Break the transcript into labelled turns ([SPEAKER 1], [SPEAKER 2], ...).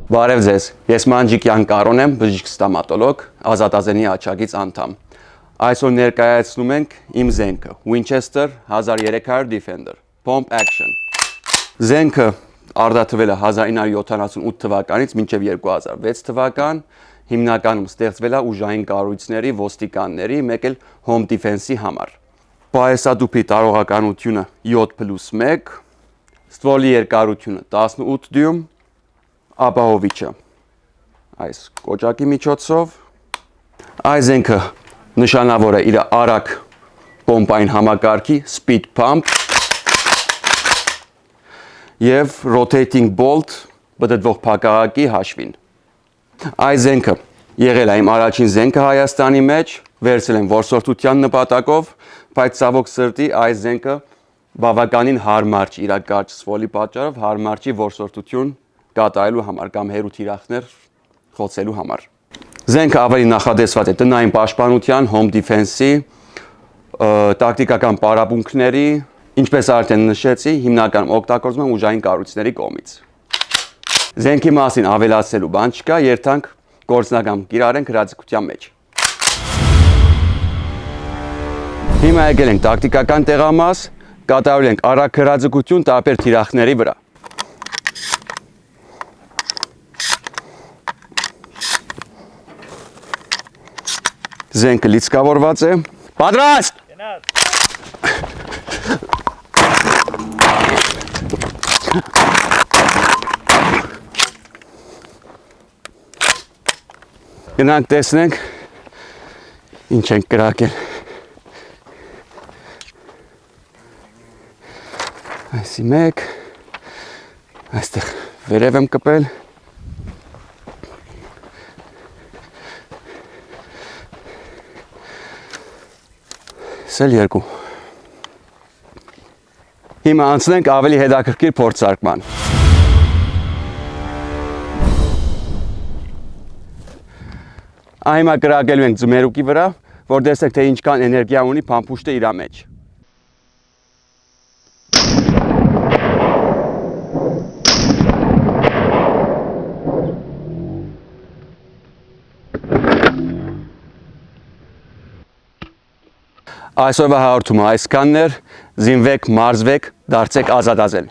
[SPEAKER 1] Բարև ձեզ, ես Մանջիկյան Կարոն եմ, բժիշկ ստոմատոլոգ, Ազատազենի աջակից անդամ։ Այսօր ներկայացնում ենք իմ զենքը, Winchester 1300 Defender, Pump Action։ Զենքը արտադրվել է 1978 թվականից մինչև 2006 թվական, հիմնականում ստեղծվել է ուժային կառույցների, ոստիկանների, մեկ էլ Home Defense-ի համար։ Պայեսադուփի տարողականությունը 7+1, ստվոլի երկարությունը 18 դյույմ, ապահովիչը այս կոճակի միջոցով, այս զենքը նշանավոր է իր արագ պոմպային համակարգի speed pump եւ rotating bolt բդդվող փակաղակի հաշվին։ Այս զենքը եղել է իմ առաջին զենքը Հայաստանի մեջ, վերցել եմ որսորդության նպատակով, բայց ցավոք սրտի այս զենքը բավականին հարմար չի, իր կարճ ստվոլի պատճառով հարմար չի որսորդություն կատարելու համար կամ հերու թիրախներ խոցելու համար։ Զենքը ավելի նախադեсված է տնային պաշտպանության, Home Defense-ի, տակտիկական պարապմունքների, ինչպես արդեն նշեցի, հիմնականում օգտագործվում է ուժային կառույցների կողմից։ Զենքի մասին ավելացնելու բան չկա, երթանք գործնական կիրառենք հրաձգության մեջ։ Հիմա եկել ենք տակտիկական տեղամաս, կատարել ենք արագ հրաձգություն տարբեր թիրախների վրա։ Զենքը լիցքավորված է։ Պատրաստ։ Գնանք տեսնենք ինչ ենք կրակել։ Այսի մեկ, այստեղ վերև եմ կպել։ Սել երկու։ Հիմա անցնենք ավելի հետաքրքիր փորձարկման։ Հիմա կրակելու ենք ձմերուկի վրա, որ տեսնենք թե ինչքան էներգիա ունի փամփուշտը իր մեջ։ Այսօրվա հաղորդումը այսքանն էր, զինվեք, մարզվեք, դարձեք ազատազեն։